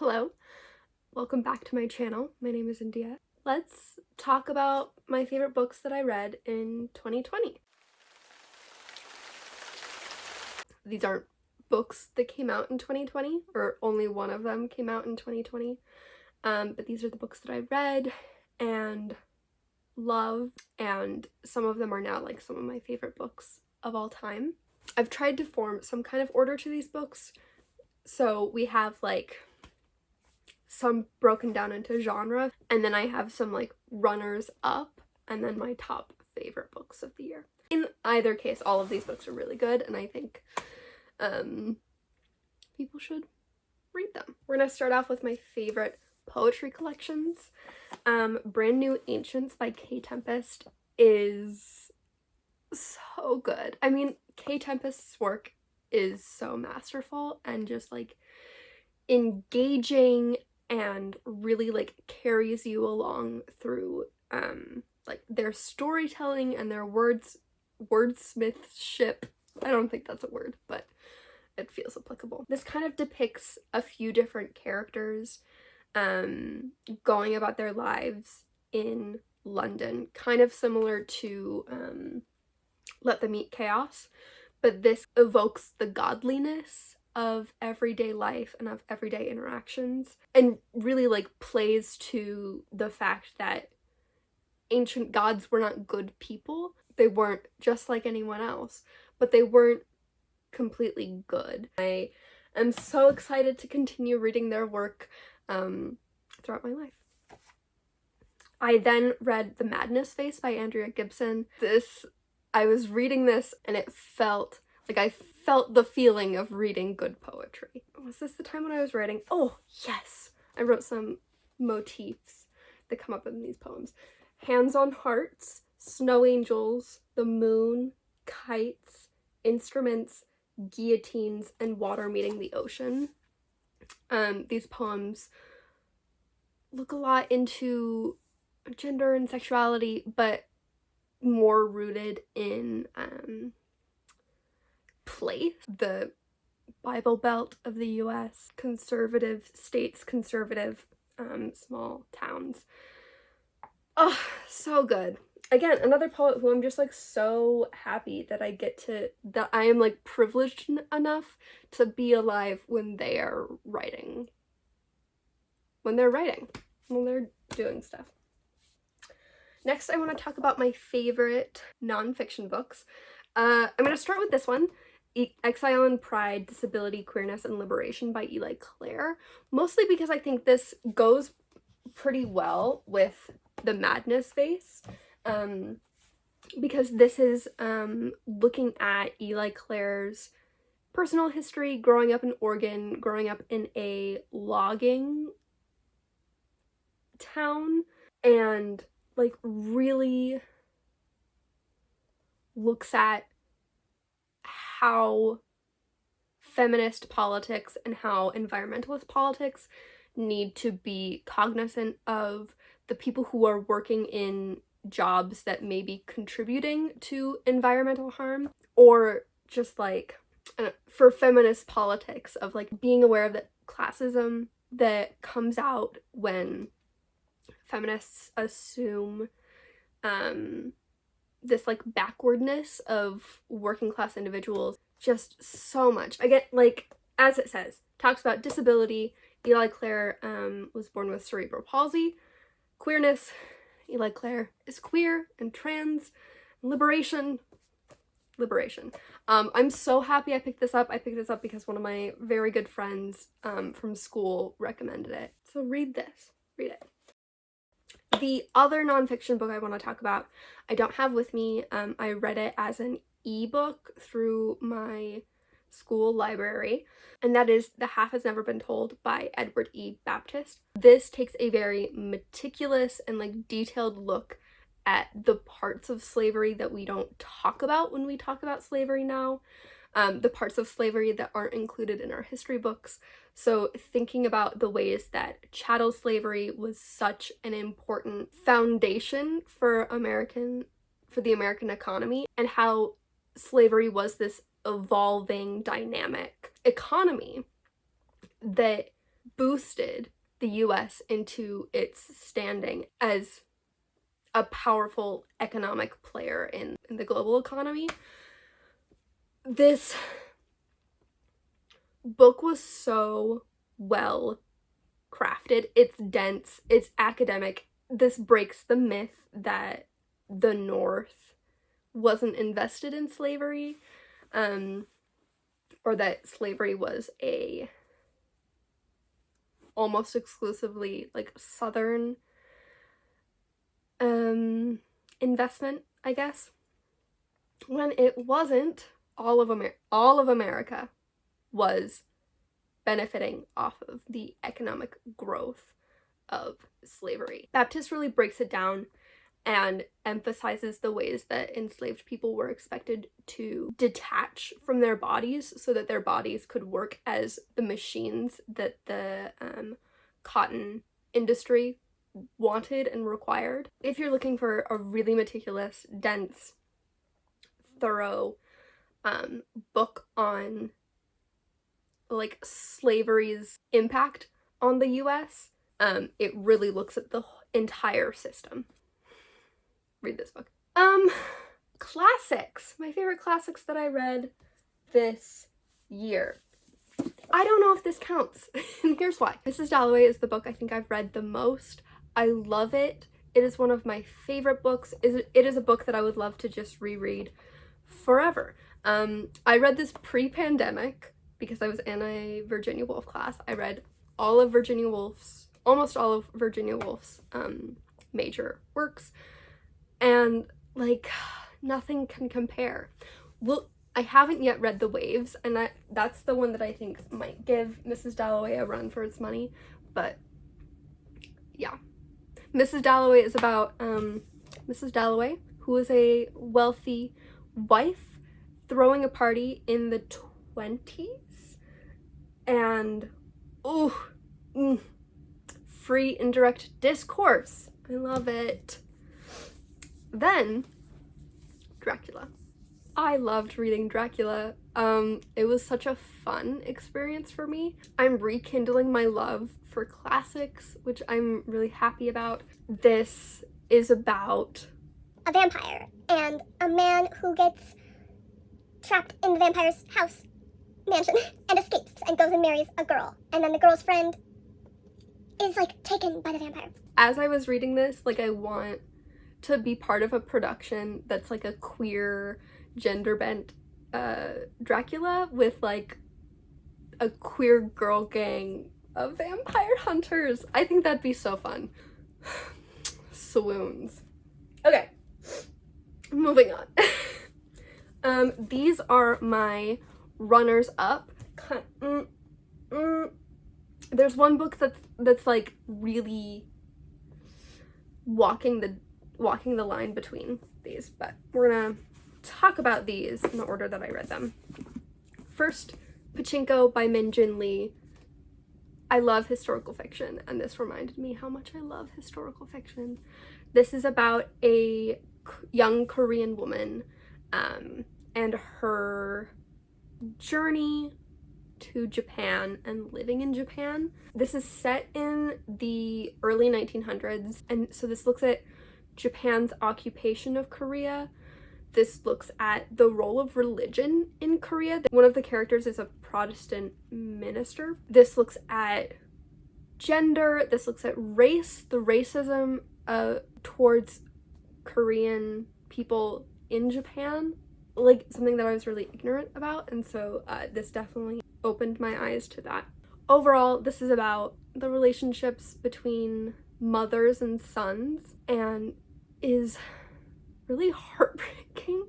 Hello, welcome back to my channel. My name is India. Let's talk about my favorite books that I read in 2020. These aren't books that came out in 2020, or only one of them came out in 2020, but these are the books that I read and love, and some of them are now like some of my favorite books of all time. I've tried to form some kind of order to these books, so we have like some broken down into genre, and then I have some like runners up, and then my top favorite books of the year. In either case, all of these books are really good, and I think people should read them. We're gonna start off with my favorite poetry collections. Brand New Ancients by K. Tempest is so good. I mean, K. Tempest's work is so masterful and just like engaging and really like carries you along through like their storytelling and their wordsmithship. I don't think that's a word, but it feels applicable. This kind of depicts a few different characters going about their lives in London, kind of similar to Let Them Eat Chaos, but this evokes the godliness of everyday life and of everyday interactions, and really like plays to the fact that ancient gods were not good people. They weren't just like anyone else, but they weren't completely good. I am so excited to continue reading their work throughout my life. I then read The Madness Face by Andrea Gibson. I was reading this and it felt like I felt the feeling of reading good poetry. Was this the time when I was writing? Oh, yes! I wrote some motifs that come up in these poems. Hands on hearts, snow angels, the moon, kites, instruments, guillotines, and water meeting the ocean. These poems look a lot into gender and sexuality, but more rooted in place. The Bible Belt of the US, conservative states, conservative small towns. Oh, so good. Again, another poet who I'm just like so happy that that I am like privileged enough to be alive when they are writing. When they're doing stuff. Next, I want to talk about my favorite nonfiction books. I'm going to start with this one, Exile and Pride, Disability, Queerness, and Liberation by Eli Clare, mostly because I think this goes pretty well with The Madness Face, because this is looking at Eli Clare's personal history, growing up in Oregon, growing up in a logging town, and like really looks at how feminist politics and how environmentalist politics need to be cognizant of the people who are working in jobs that may be contributing to environmental harm, or just like for feminist politics of like being aware of the classism that comes out when feminists assume this like backwardness of working class individuals. Just so much. Again, like as it says, talks about disability. Eli Clare was born with cerebral palsy. Queerness, Eli Clare is queer and trans. Liberation. I'm so happy I picked this up. I picked this up because one of my very good friends from school recommended it. So read this. Read it. The other nonfiction book I want to talk about, I don't have with me. I read it as an ebook through my school library, and that is The Half Has Never Been Told by Edward E. Baptist. This takes a very meticulous and like detailed look at the parts of slavery that we don't talk about when we talk about slavery now, the parts of slavery that aren't included in our history books. So thinking about the ways that chattel slavery was such an important foundation for the American economy, and how slavery was this evolving dynamic economy that boosted the US into its standing as a powerful economic player in the global economy. This book was so well crafted. It's dense, it's academic. This breaks the myth that the North wasn't invested in slavery, or that slavery was a almost exclusively like Southern investment, I guess, when it wasn't. All of America was benefiting off of the economic growth of slavery. Baptist really breaks it down and emphasizes the ways that enslaved people were expected to detach from their bodies so that their bodies could work as the machines that the cotton industry wanted and required. If you're looking for a really meticulous, dense, thorough book on like slavery's impact on the US, it really looks at the entire system. Read this book. Classics. My favorite classics that I read this year. I don't know if this counts, and here's why. Mrs. Dalloway is the book I think I've read the most. I love it. It is one of my favorite books. It is a book that I would love to just reread forever. I read this pre-pandemic because I was in a Virginia Woolf class. I read almost all of Virginia Woolf's major works, and like nothing can compare. Well, I haven't yet read The Waves, and that's the one that I think might give Mrs. Dalloway a run for its money, but yeah. Mrs. Dalloway is about Mrs. Dalloway, who is a wealthy wife throwing a party in the 20s, and free indirect discourse. I love it. Then Dracula. I loved reading Dracula. It was such a fun experience for me. I'm rekindling my love for classics, which I'm really happy about. This is about a vampire and a man who gets trapped in the vampire's house, mansion, and escapes and goes and marries a girl. And then the girl's friend is like taken by the vampire. As I was reading this, like I want to be part of a production that's like a queer, gender bent Dracula with like a queer girl gang of vampire hunters. I think that'd be so fun. Swoons. Okay, moving on. These are my runners up. There's one book that's like really walking the line between these, but we're gonna talk about these in the order that I read them. First, Pachinko by Min Jin Lee. I love historical fiction, and this reminded me how much I love historical fiction. This is about a young Korean woman and her journey to Japan and living in Japan. This is set in the early 1900s, and so this looks at Japan's occupation of Korea. This looks at the role of religion in Korea. One of the characters is a Protestant minister. This looks at gender. This looks at race, the racism towards Korean people in Japan, like something that I was really ignorant about, and so this definitely opened my eyes to that. Overall, this is about the relationships between mothers and sons, and is really heartbreaking.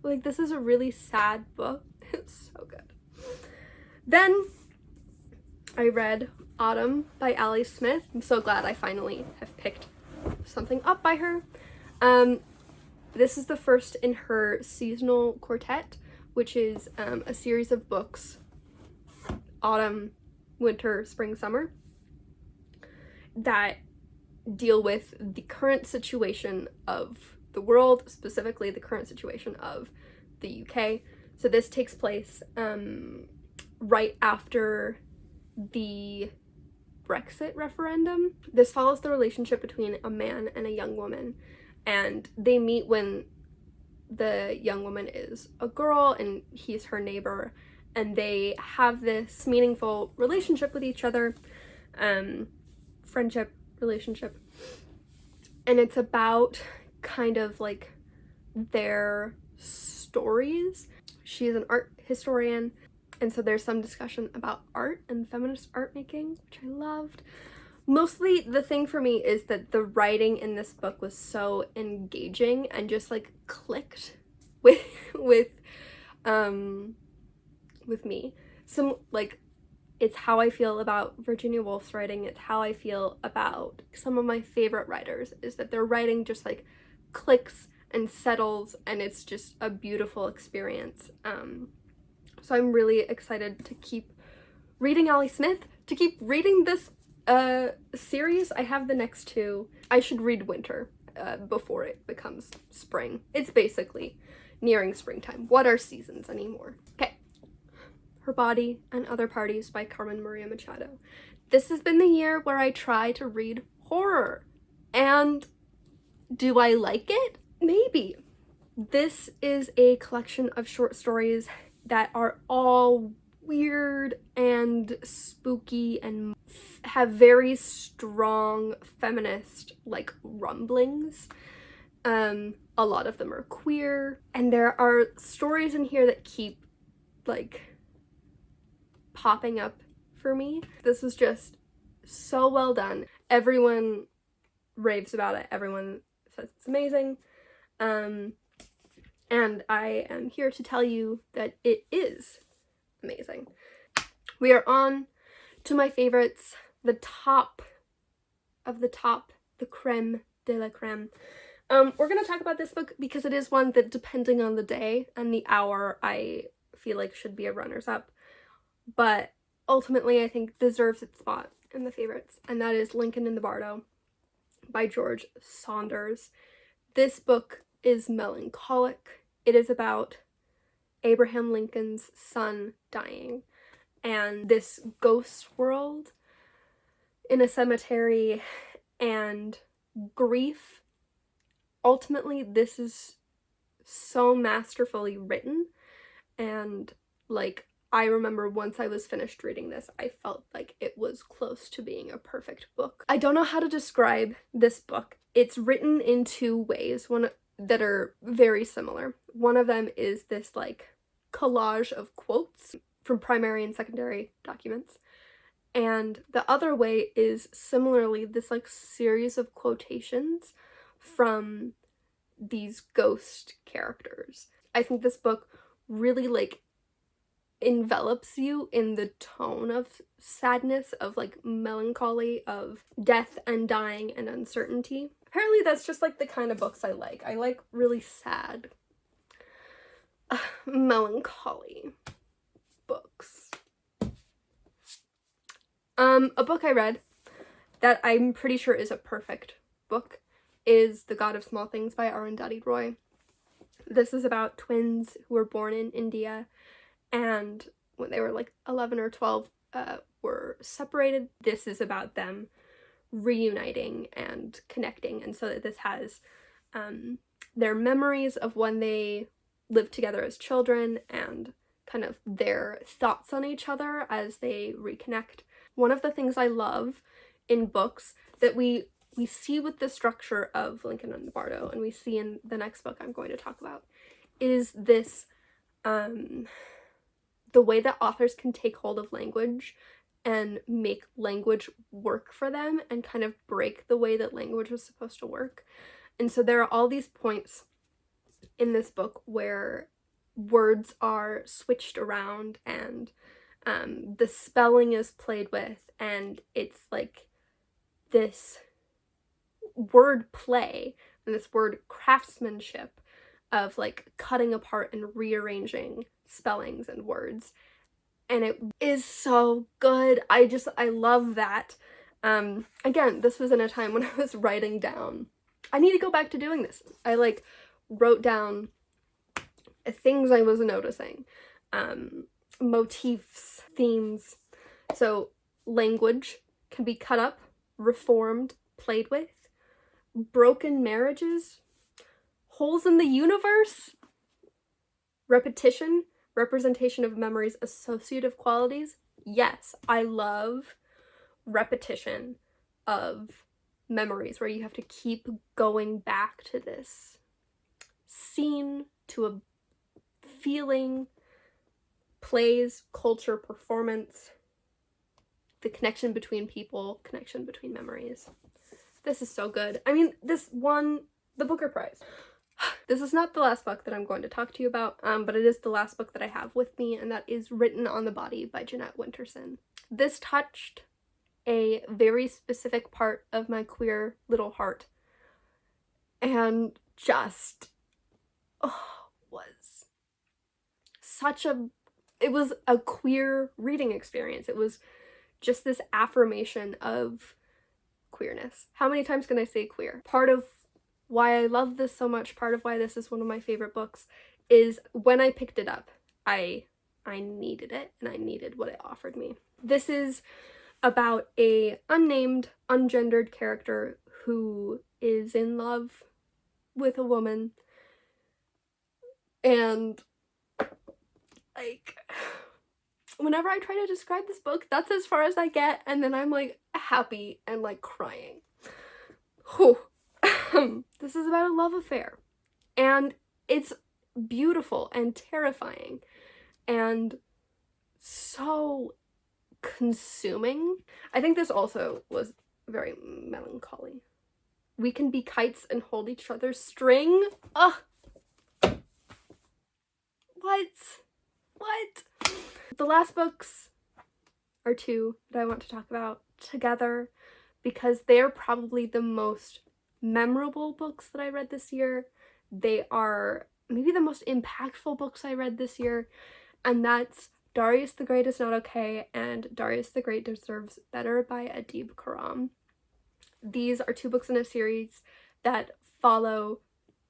Like, this is a really sad book. It's so good. Then I read Autumn by Ali Smith. I'm so glad I finally have picked something up by her. This is the first in her seasonal quartet, which is a series of books, autumn, winter, spring, summer, that deal with the current situation of the world, specifically the current situation of the UK. So this takes place right after the Brexit referendum. This follows the relationship between a man and a young woman, and they meet when the young woman is a girl and he's her neighbor, and they have this meaningful relationship with each other, friendship relationship, and it's about kind of like their stories. She is an art historian, and so there's some discussion about art and feminist art making, which I loved. Mostly the thing for me is that the writing in this book was so engaging and just like clicked with me. Some like, it's how I feel about Virginia Woolf's writing. It's how I feel about some of my favorite writers, is that their writing just like clicks and settles, and it's just a beautiful experience. So I'm really excited to keep reading Allie Smith, to keep reading this series. I have the next two. I should read Winter before it becomes spring. It's basically nearing springtime. What are seasons anymore? Okay. Her Body and Other Parties by Carmen Maria Machado. This has been the year where I try to read horror. And do I like it? Maybe. This is a collection of short stories that are all weird and spooky and have very strong feminist like rumblings. A lot of them are queer, and there are stories in here that keep like popping up for me. This was just so well done. Everyone raves about it. Everyone says it's amazing. And I am here to tell you that it is amazing. We are on to my favorites, the top of the top, the creme de la creme. We're gonna talk about this book because it is one that, depending on the day and the hour, I feel like should be a runners-up, but ultimately I think deserves its spot in the favorites, and that is Lincoln in the Bardo by George Saunders. This book is melancholic. It is about Abraham Lincoln's son dying, and this ghost world in a cemetery and grief. Ultimately, this is so masterfully written, and like, I remember once I was finished reading this, I felt like it was close to being a perfect book. I don't know how to describe this book. It's written in two ways, one that are very similar. One of them is this like collage of quotes from primary and secondary documents, and the other way is similarly this like series of quotations from these ghost characters. I think this book really like envelops you in the tone of sadness, of like melancholy, of death and dying and uncertainty. Apparently that's just like the kind of books I like. I like really sad, melancholy books. A book I read that I'm pretty sure is a perfect book is The God of Small Things by Arundhati Roy. This is about twins who were born in India, and when they were like 11 or 12 were separated. This is about them reuniting and connecting, and so that this has their memories of when they lived together as children and kind of their thoughts on each other as they reconnect. One of the things I love in books that we see with the structure of Lincoln and the Bardo, and we see in the next book I'm going to talk about, is this the way that authors can take hold of language and make language work for them and kind of break the way that language was supposed to work. And so there are all these points in this book where words are switched around and the spelling is played with, and it's like this word play and this word craftsmanship of like cutting apart and rearranging spellings and words, and it is so good. I love that. Again, this was in a time when I was writing down. I need to go back to doing this. I like wrote down things I was noticing, motifs, themes. So language can be cut up, reformed, played with, broken marriages, holes in the universe, repetition, representation of memories, associative qualities. Yes, I love repetition of memories where you have to keep going back to this scene, to a feeling, plays, culture, performance, the connection between people, connection between memories. This is so good. I mean, this won the Booker Prize. This is not the last book that I'm going to talk to you about, but it is the last book that I have with me, and that is Written on the Body by Jeanette Winterson. This touched a very specific part of my queer little heart, and just was such a, it was a queer reading experience. It was just this affirmation of queerness. How many times can I say queer? Part of why I love this so much, part of why this is one of my favorite books, is when I picked it up, I needed it, and I needed what it offered me. This is about a unnamed, ungendered character who is in love with a woman, and like, whenever I try to describe this book, that's as far as I get, and then I'm like happy and like crying. Whew. This is about a love affair, and it's beautiful and terrifying and so consuming. I think this also was very melancholy. We can be kites and hold each other's string. Ugh. What? The last books are two that I want to talk about together because they're probably the most memorable books that I read this year. They are maybe the most impactful books I read this year, and that's Darius the Great is Not Okay and Darius the Great Deserves Better by Adib Khorram. These are two books in a series that follow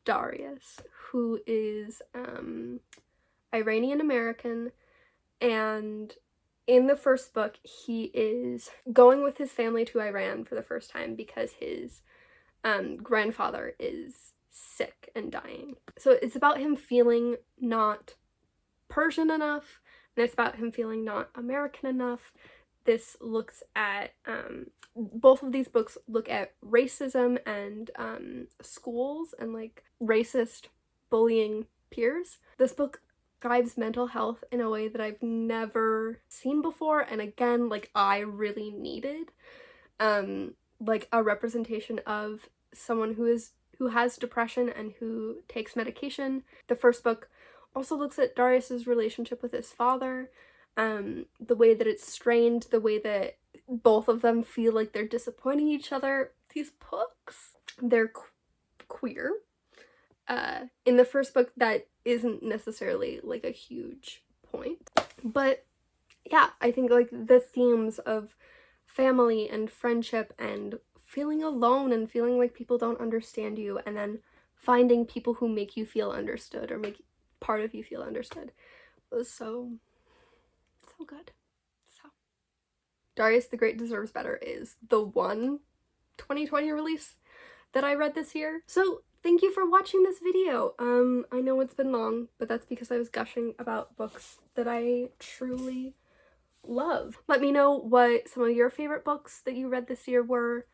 Darius, who is Iranian American, and in the first book he is going with his family to Iran for the first time because his grandfather is sick and dying. So it's about him feeling not Persian enough, and it's about him feeling not American enough. This looks at, both of these books look at racism and schools and like racist bullying peers. This book describes mental health in a way that I've never seen before, and again, like, I really needed like a representation of someone who has depression and who takes medication. The first book also looks at Darius's relationship with his father, the way that it's strained, the way that both of them feel like they're disappointing each other. These books, they're queer. In the first book, that isn't necessarily like a huge point, but yeah, I think like the themes of family and friendship and feeling alone and feeling like people don't understand you, and then finding people who make you feel understood or make part of you feel understood was so good. So Darius the Great Deserves Better is the one 2020 release that I read this year. So thank you for watching this video. I know it's been long, but that's because I was gushing about books that I truly love. Let me know what some of your favorite books that you read this year were.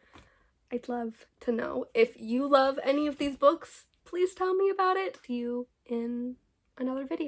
I'd love to know. If you love any of these books, please tell me about it. See you in another video.